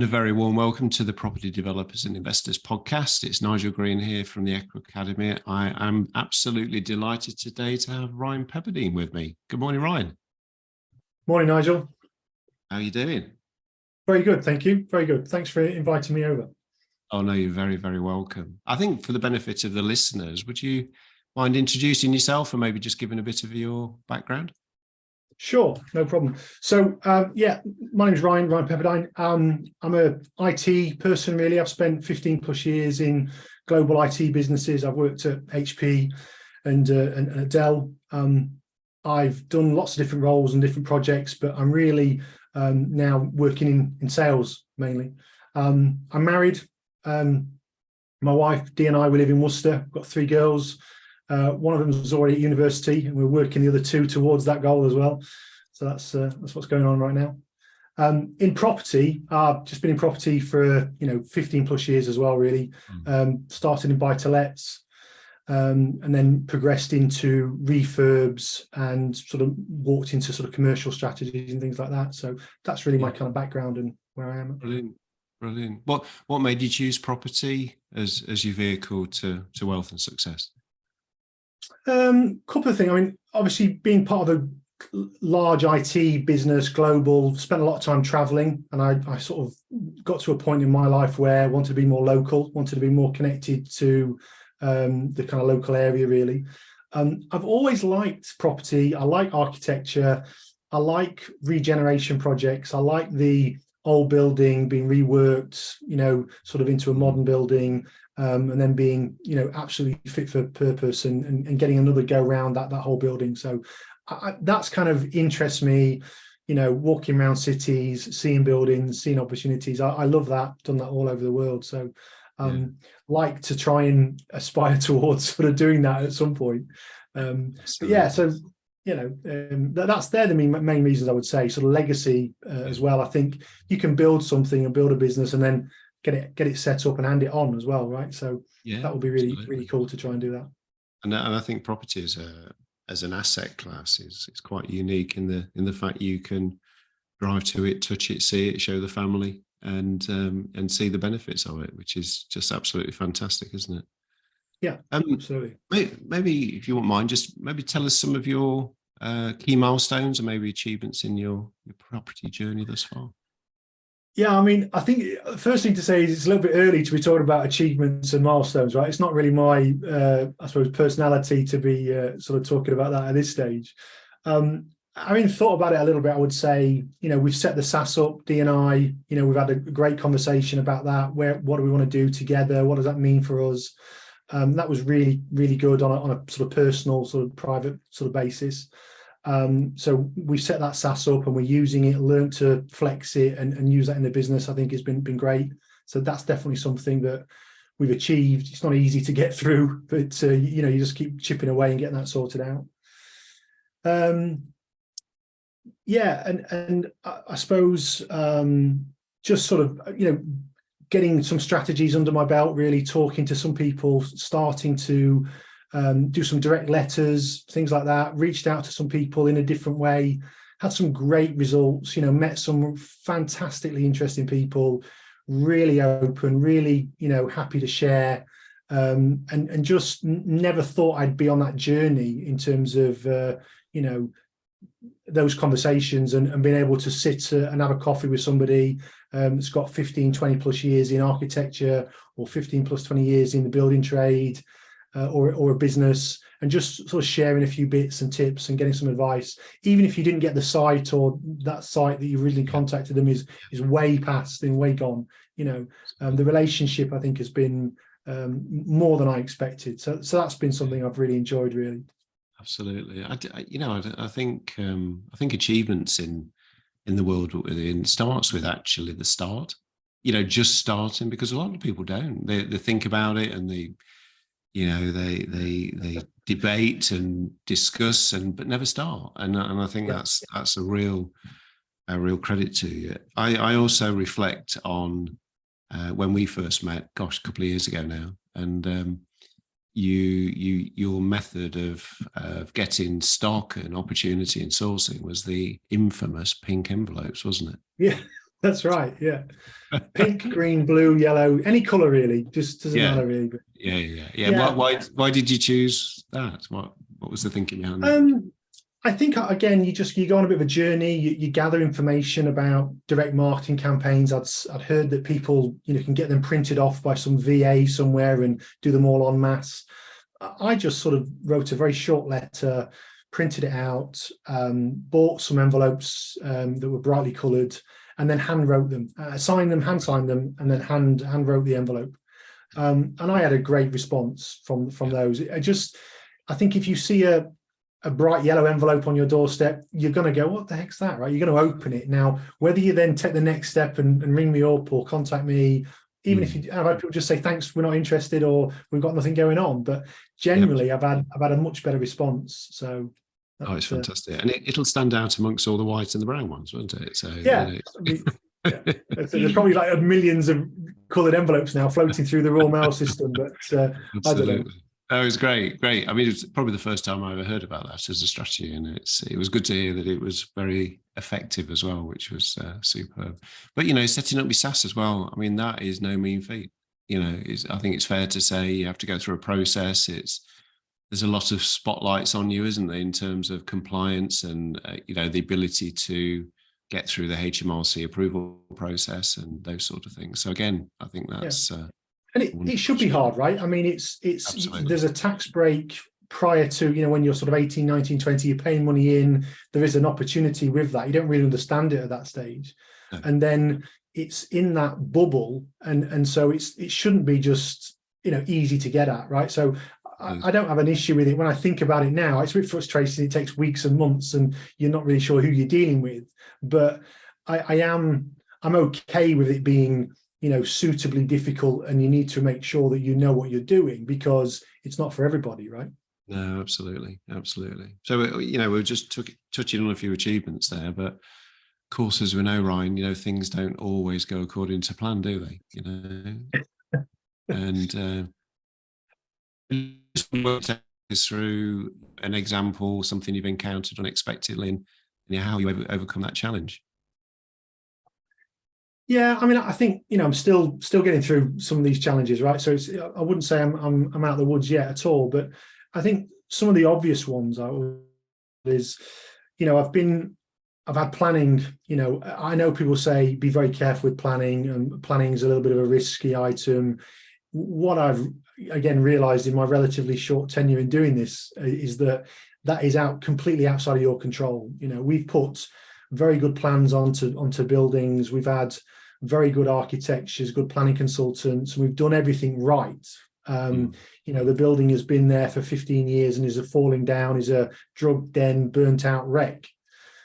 A very warm welcome to the Property Developers and Investors podcast. It's Nigel Greene here from the Echo Academy. I am absolutely delighted today to have Ryan Pepperdine with me. Good morning, Ryan. Morning, Nigel. How are you doing? Very good, thank you. Very good. Thanks for inviting me over. Oh, no, you're very, very welcome. I think for the benefit of the listeners, would you mind introducing yourself and maybe just giving a bit of your background? Sure, no problem. So, my name's Ryan Pepperdine. I'm a IT person, really. I've spent 15 plus years in global IT businesses. I've worked at HP and at Dell. I've done lots of different roles and different projects, but I'm really now working in sales mainly. I'm married. My wife, Dee, and I, we live in Worcester. I've got 3 girls. One of them is already at university, and we're working the other 2 towards that goal as well. So that's what's going on right now. In property, I've just been in property for 15 plus years as well. Really, started in buy-to-lets, and then progressed into refurbs and sort of walked into sort of commercial strategies and things like that. So that's really my kind of background and where I am. Brilliant. What made you choose property as your vehicle to wealth and success? Couple of things. I mean, obviously being part of a large IT business, global, spent a lot of time traveling, and I sort of got to a point in my life where I wanted to be more local, wanted to be more connected to the kind of local area, really. I've always liked property. I like architecture. I like regeneration projects. I like the old building being reworked, sort of into a modern building. And then being, absolutely fit for purpose and getting another go around that whole building. So that's kind of interests me, walking around cities, seeing buildings, seeing opportunities. I love that, done that all over the world. So like to try and aspire towards sort of doing that at some point. That's they're the main reasons I would say. Sort of legacy as well. I think you can build something and build a business and then get it set up and hand it on as well, right? So that would be really cool to try and do that. And I think property as an asset class is quite unique in the fact you can drive to it, touch it, see it, show the family, and see the benefits of it, which is just absolutely fantastic, isn't it? Yeah, absolutely. Maybe if you wouldn't mind, just maybe tell us some of your key milestones and maybe achievements in your property journey thus far. Yeah, I mean, I think the first thing to say is it's a little bit early to be talking about achievements and milestones, right? It's not really my, I suppose, personality to be sort of talking about that at this stage. Having thought about it a little bit, I would say, we've set the SSAS up, Dee and I, we've had a great conversation about that. What do we want to do together? What does that mean for us? That was really, really good on a sort of personal, sort of private sort of basis. So we set that SSAS up and we're using it, learned to flex it and use that in the business. I think it's been great. So that's definitely something that we've achieved. It's not easy to get through, but you just keep chipping away and getting that sorted out. And I suppose just sort of getting some strategies under my belt, really talking to some people, starting to do some direct letters, things like that, reached out to some people in a different way, had some great results, met some fantastically interesting people, really open, really, happy to share, and just never thought I'd be on that journey in terms of, those conversations and being able to sit and have a coffee with somebody that's got 15, 20 plus years in architecture or 15 plus 20 years in the building trade, or a business, and just sort of sharing a few bits and tips and getting some advice. Even if you didn't get the site, or that site that you originally contacted them is way past and way gone, the relationship I think has been more than I expected. So that's been something I've really enjoyed, really. Absolutely. I think achievements in the world starts with actually the start. Just starting, because a lot of people don't. They think about it and they debate and discuss but never start. And I think that's a real credit to you. I also reflect on when we first met, a couple of years ago now, and your method of getting stock and opportunity and sourcing was the infamous pink envelopes, wasn't it? Yeah. That's right. Yeah. Pink, green, blue, yellow, any color really. Just doesn't Yeah, matter really. But yeah. yeah. Why did you choose that? What was the thinking behind that? I think again, you go on a bit of a journey. You gather information about direct marketing campaigns. I'd heard that people can get them printed off by some VA somewhere and do them all en masse. I just sort of wrote a very short letter, printed it out, bought some envelopes that were brightly coloured, and then hand wrote them, hand signed them, and then hand wrote the envelope. And I had a great response from those. I think if you see a bright yellow envelope on your doorstep, you're going to go, what the heck's that, right? You're going to open it. Now, whether you then take the next step and ring me up or contact me, even if I've had people just say, thanks, we're not interested, or we've got nothing going on. But generally, I've had a much better response. So it's fantastic. And it'll stand out amongst all the white and the brown ones, won't it? So yeah. There's probably like millions of coloured envelopes now floating through the Royal Mail system, but I don't know. That was great. I mean, it's probably the first time I ever heard about that as a strategy, and it was good to hear that it was very effective as well, which was superb. But setting up your SSAS as well, I mean, that is no mean feat. I think it's fair to say you have to go through a process. There's a lot of spotlights on you, isn't there, in terms of compliance and the ability to get through the HMRC approval process and those sort of things. So again, I think that's. And it should be hard, right? I mean, it's there's a tax break prior to, when you're sort of 18, 19, 20, you're paying money in, there is an opportunity with that. You don't really understand it at that stage. No. And then it's in that bubble. And so it shouldn't be just, easy to get at, right? So I don't have an issue with it. When I think about it now, it's a bit frustrating. It takes weeks and months and you're not really sure who you're dealing with. But I'm okay with it being suitably difficult, and you need to make sure that you know what you're doing, because it's not for everybody, right? No, absolutely. So we're just touching on a few achievements there, but of course, as we know, Ryan, things don't always go according to plan, do they? And just take us through an example, something you've encountered unexpectedly, and how you overcome that challenge. Yeah, I mean, I think I'm still getting through some of these challenges, right? So I wouldn't say I'm out of the woods yet at all, but I think some of the obvious ones is, I've had planning. I know people say be very careful with planning, and planning is a little bit of a risky item. What I've again realised in my relatively short tenure in doing this is that is completely outside of your control. We've put very good plans onto buildings. We've had very good architectures, good planning consultants. We've done everything right. The building has been there for 15 years and is falling down, is a drug den, burnt out wreck.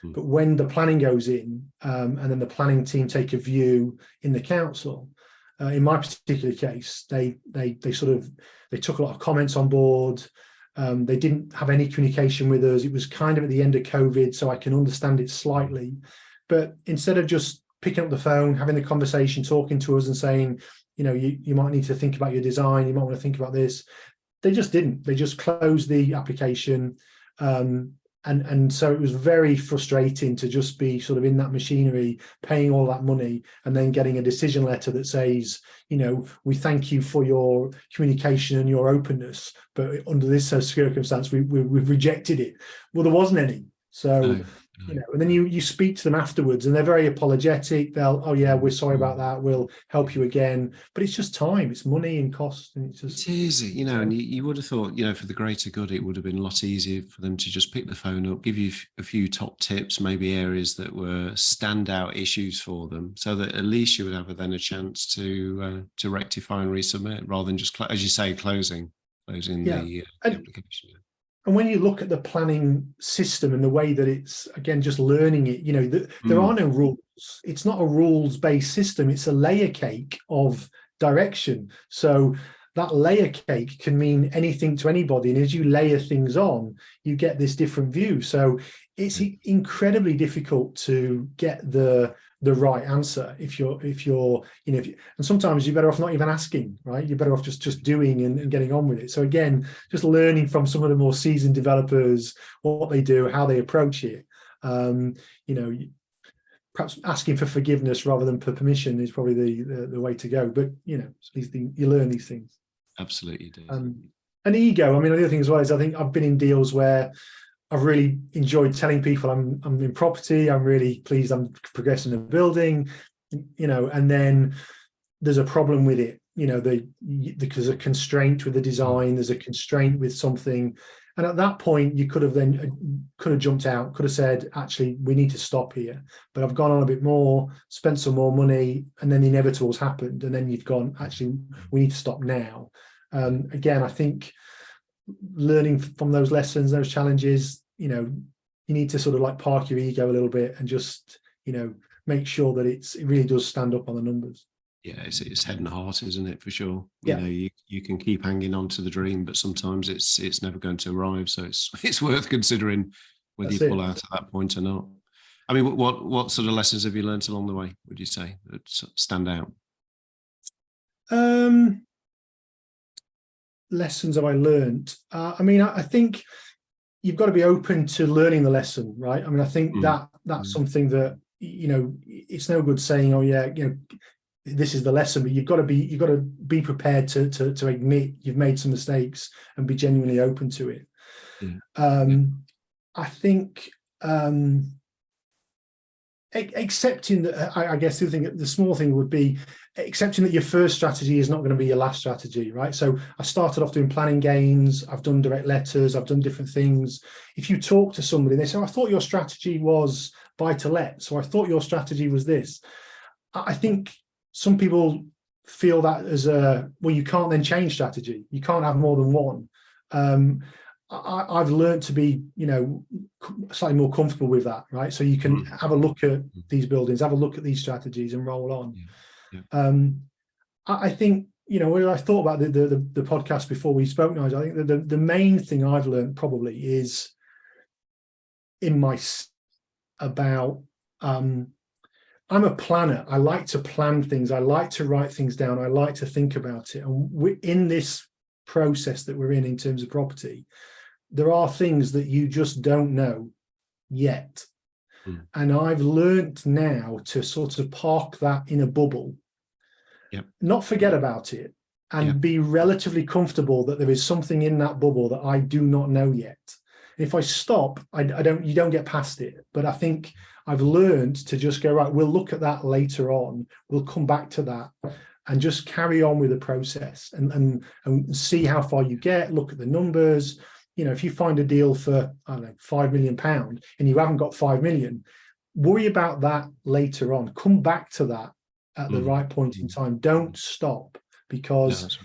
But when the planning goes in, and then the planning team take a view in the council, in my particular case, they took a lot of comments on board. They didn't have any communication with us. It was kind of at the end of COVID, so I can understand it slightly. But instead of just picking up the phone, having the conversation, talking to us and saying, you might need to think about your design, you might want to think about this, they just didn't. They just closed the application. And so it was very frustrating to just be sort of in that machinery, paying all that money, and then getting a decision letter that says, we thank you for your communication and your openness, but under this circumstance, we've rejected it. Well, there wasn't any. So, and then you speak to them afterwards and they're very apologetic. They'll, oh yeah, we're sorry about that. We'll help you again. But it's just time, it's money and cost. And it is, and you would have thought, for the greater good, it would have been a lot easier for them to just pick the phone up, give you a few top tips, maybe areas that were standout issues for them, so that at least you would have then a chance to rectify and resubmit, rather than just, as you say, closing the application. And when you look at the planning system and the way that it's, again, just learning it, there are no rules. It's not a rules-based system. It's a layer cake of direction. So that layer cake can mean anything to anybody. And as you layer things on, you get this different view. So it's incredibly difficult to get the right answer if you're and sometimes you're better off not even asking, right? You're better off just doing and getting on with it. So again, just learning from some of the more seasoned developers, what they do, how they approach it. perhaps asking for forgiveness rather than for permission is probably the way to go. But these things, you learn these things. Absolutely do. And ego. I mean, the other thing as well is I think I've been in deals where I've really enjoyed telling people I'm in property. I'm really pleased I'm progressing the building, and then there's a problem with it. Because a constraint with the design, there's a constraint with something. And at that point, you could have jumped out, could have said, actually, we need to stop here. But I've gone on a bit more, spent some more money, and then the inevitable's happened. And then you've gone, actually, we need to stop now. Again, I think learning from those lessons, those challenges, you need to sort of like park your ego a little bit and just, make sure that it really does stand up on the numbers. Yeah, it's head and heart, isn't it, for sure? Yeah. You can keep hanging on to the dream, but sometimes it's never going to arrive. So it's worth considering whether you pull out at that point or not. I mean, what sort of lessons have you learned along the way, would you say, that stand out? Lessons have I learned? I mean, I think you've got to be open to learning the lesson, right? I mean, I think that's something that, it's no good saying, oh yeah, this is the lesson, but you've got to be prepared to admit you've made some mistakes and be genuinely open to it. I think accepting that, I guess the small thing would be accepting that your first strategy is not going to be your last strategy, right? So I started off doing planning gains, I've done direct letters, I've done different things. If you talk to somebody, they say, I thought your strategy was buy to let, so I thought your strategy was this. I think some people feel that as you can't then change strategy. You can't have more than one. I've learned to be, slightly more comfortable with that, right? So you can have a look at these buildings, have a look at these strategies and roll on. I think, when I thought about the podcast before we spoke, Nigel, I think the main thing I've learned probably is about I'm a planner. I like to plan things. I like to write things down. I like to think about it. And we're in this process that we're in terms of property, there are things that you just don't know yet. And I've learned now to sort of park that in a bubble, not forget about it, and be relatively comfortable that there is something in that bubble that I do not know yet. If I stop, you don't get past it. But I think I've learned to just go, right, we'll look at that later on. We'll come back to that and just carry on with the process and see how far you get, look at the numbers. If you find a deal for, I don't know, £5 million and you haven't got 5 million, worry about that later on. Come back to that at the right point in time. Don't stop, because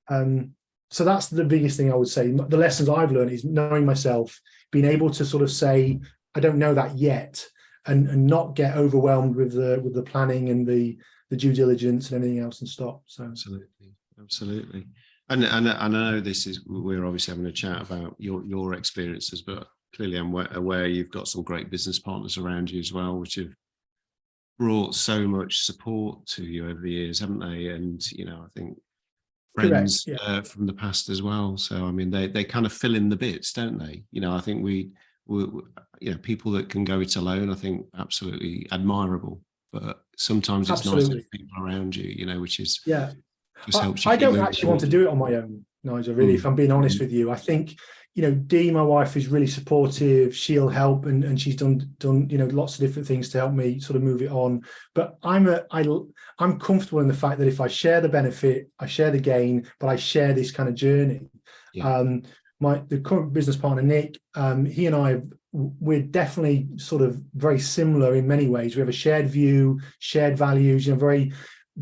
so that's the biggest thing I would say. The lessons I've learned is knowing myself, being able to sort of say, I don't know that yet, and not get overwhelmed with the planning and the due diligence and everything else and stop. So absolutely. And I know we're obviously having a chat about your experiences, but clearly I'm aware you've got some great business partners around you as well, which have brought so much support to you over the years, haven't they? And I think friends from the past as well. So I mean, they kind of fill in the bits, don't they? I think we people that can go it alone, I think absolutely admirable. But sometimes it's nice to have people around you, which is just helps you. I don't actually want to do it on my own, Nigel, really, if I'm being honest with you. I think, Dee, my wife, is really supportive. She'll help, and she's done lots of different things to help me sort of move it on. But I'm comfortable in the fact that if I share the benefit, I share the gain, but I share this kind of journey. The current business partner, Nick, he and I, we're definitely sort of very similar in many ways. We have a shared view, shared values, very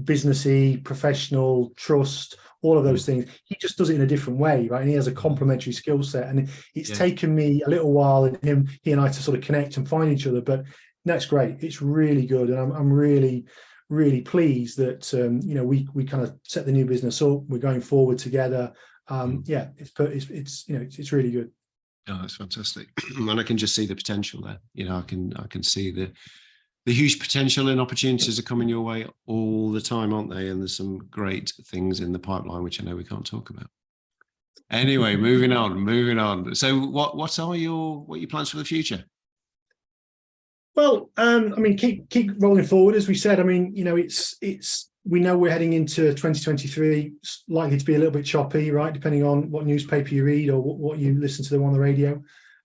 businessy, professional, trust, all of those things. He just does it in a different way, right? And he has a complementary skill set. And it's taken me a little while, and he and I, to sort of connect and find each other. But that's great. It's really good, and I'm really, really pleased that we kind of set the new business up. We're going forward together. It's really good. Oh, that's fantastic. And I can just see the potential there. I can see the huge potential and opportunities are coming your way all the time, aren't they? And there's some great things in the pipeline, which I know we can't talk about. Anyway, moving on. So what are your plans for the future? Well, I mean, keep rolling forward, as we said. I mean, it's we know we're heading into 2023. It's likely to be a little bit choppy, right? Depending on what newspaper you read or what you listen to them on the radio.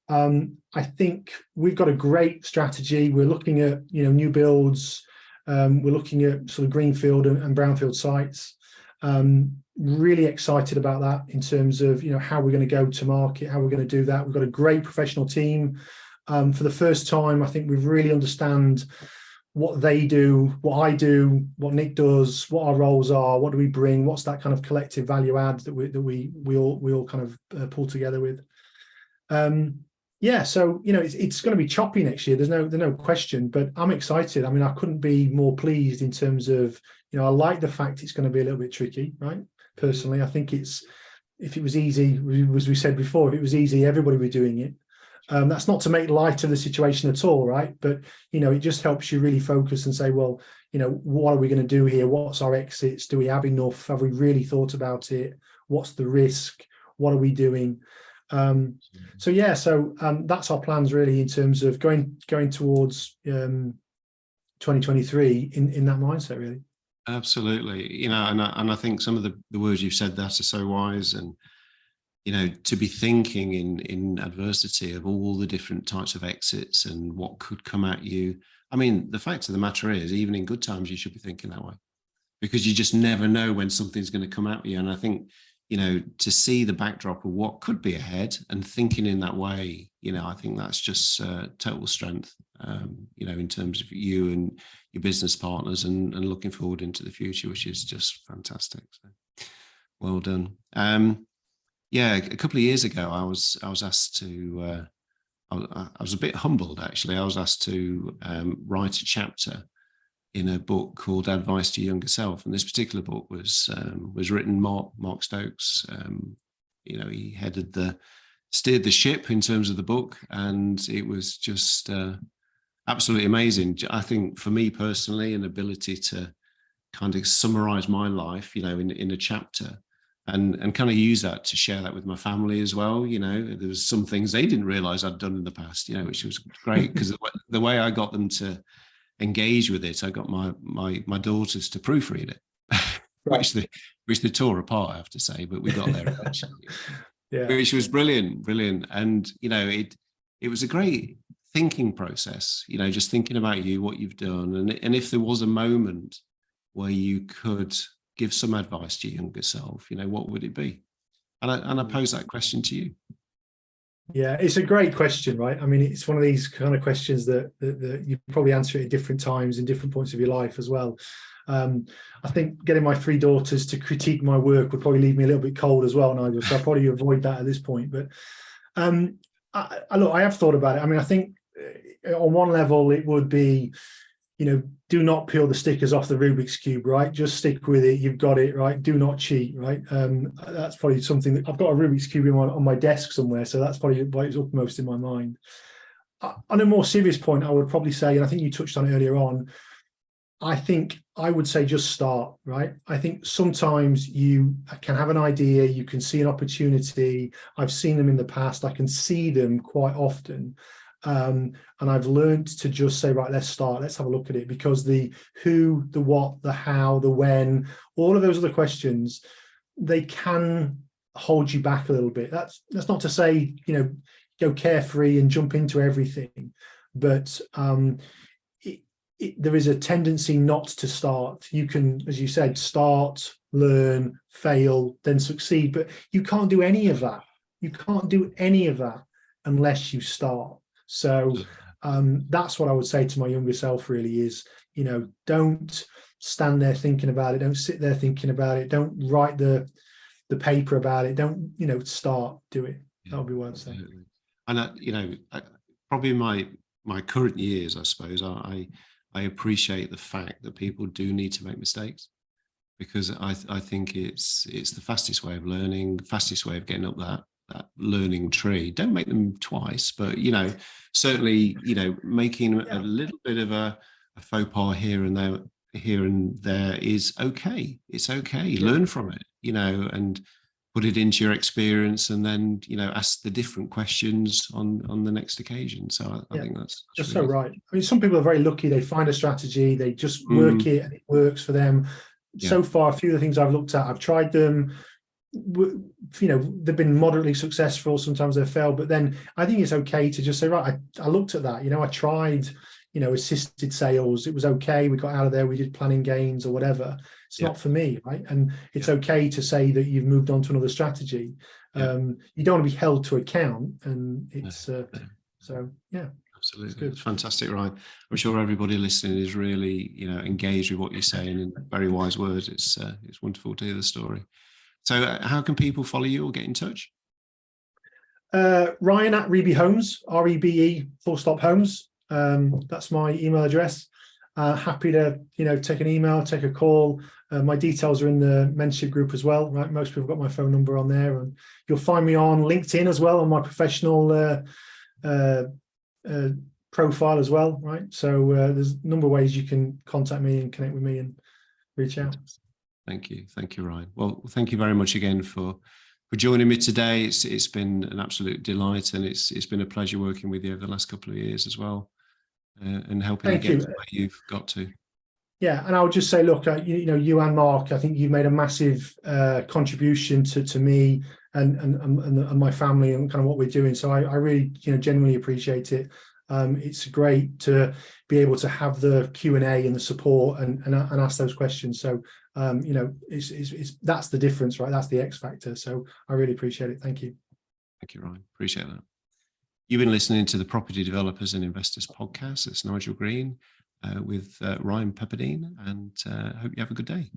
I think we've got a great strategy. We're looking at new builds. We're looking at sort of greenfield and brownfield sites. Really excited about that in terms of how we're going to go to market, how we're going to do that. We've got a great professional team. For the first time, I think we really understand what they do, what I do, what Nick does, what our roles are, what do we bring, what's that kind of collective value add that we all kind of pull together with. Yeah, so it's going to be choppy next year. There's no question, but I'm excited. I mean, I couldn't be more pleased in terms of I like the fact it's going to be a little bit tricky, right? Personally, I think if it was easy, as we said before, if it was easy, everybody would be doing it. That's not to make light of the situation at all, right? But it just helps you really focus and say, well, what are we going to do here? What's our exits? Do we have enough? Have we really thought about it? What's the risk? What are we doing? So that's our plans really in terms of going towards 2023 in that mindset really. Absolutely, and I think some of the words you've said that are so wise, and to be thinking in adversity of all the different types of exits and what could come at you. I mean, the fact of the matter is, even in good times, you should be thinking that way, because you just never know when something's going to come at you. And I think to see the backdrop of what could be ahead and thinking in that way, I think that's just total strength, in terms of you and your business partners and looking forward into the future, which is just fantastic. So, well done. Yeah, a couple of years ago, I was asked to, I was a bit humbled actually. I was asked to write a chapter in a book called Advice to Younger Self, and this particular book was written Mark Stokes. He steered the ship in terms of the book, and it was just absolutely amazing. I think for me personally, an ability to kind of summarize my life, in a chapter, and kind of use that to share that with my family as well. There was some things they didn't realize I'd done in the past, which was great, because the way I got them to engage with it, I got my daughters to proofread it, which they tore apart, I have to say, but we got there eventually. Yeah, which was brilliant. And it was a great thinking process, just thinking about you, what you've done, and if there was a moment where you could give some advice to your younger self, what would it be? And I pose that question to you. Yeah, it's a great question, right? I mean, it's one of these kind of questions that you probably answer at different times in different points of your life as well. I think getting my 3 daughters to critique my work would probably leave me a little bit cold as well, Nigel. So I'll probably avoid that at this point. But I have thought about it. I mean, I think on one level it would be, do not peel the stickers off the Rubik's Cube, right? Just stick with it. You've got it, right? Do not cheat, right? That's probably something that I've got a Rubik's Cube on my desk somewhere. So that's probably why it's uppermost in my mind. On a more serious point, I would probably say, and I think you touched on it earlier on, I think I would say just start, right? I think sometimes you can have an idea, you can see an opportunity. I've seen them in the past. I can see them quite often. And I've learned to just say, right, let's start, let's have a look at it, because the who, the what, the how, the when, all of those other questions, they can hold you back a little bit. That's not to say, go carefree and jump into everything, but there is a tendency not to start. You can, as you said, start, learn, fail, then succeed, but you can't do any of that. You can't do any of that unless you start. So that's what I would say to my younger self really is, don't stand there thinking about it. Don't sit there thinking about it. Don't write the paper about it. Don't, start, do it. That would be what I'd say. And, probably my current years, I suppose, I appreciate the fact that people do need to make mistakes, because I think it's the fastest way of learning, fastest way of getting up that learning tree. Don't make them twice, but certainly making a little bit of a faux pas here and there is okay. It's okay. Learn from it, and put it into your experience, and then, you know, ask the different questions on the next occasion. So I think that's Just really so right. I mean, some people are very lucky. They find a strategy, they just work it, and it works for them. Yeah. So far, a few of the things I've looked at, I've tried them. You know, they've been moderately successful. Sometimes they've failed, but then I think it's okay to just say, right, I looked at that. You know, I tried, you know, assisted sales. It was okay. We got out of there. We did planning gains or whatever. It's not for me, right? And it's okay to say that you've moved on to another strategy. You don't want to be held to account, and it's so yeah. Absolutely. It's fantastic, Ryan. I'm sure everybody listening is really, you know, engaged with what you're saying, and very wise words. It's wonderful to hear the story. So how can people follow you or get in touch? Ryan at Rebe Homes, REBE Homes. That's my email address. Happy to, you know, take an email, take a call. My details are in the mentorship group as well, right? Most people got my phone number on there, and you'll find me on LinkedIn as well, on my professional profile as well, right? So there's a number of ways you can contact me and connect with me and reach out. Thank you, Ryan. Well, thank you very much again for joining me today. It's been an absolute delight, and it's been a pleasure working with you over the last couple of years as well, and helping you get to where you've got to. Yeah, and I would just say, look, you know, you and Mark, I think you've made a massive contribution to me and my family and kind of what we're doing. So I really, you know, genuinely appreciate it. It's great to be able to have the Q&A and the support and ask those questions. So you know, it's that's the difference, right? That's the X factor. So I really appreciate it. Thank you. Thank you, Ryan. Appreciate that. You've been listening to the Property Developers and Investors podcast. It's Nigel Greene with Ryan Pepperdine, and hope you have a good day.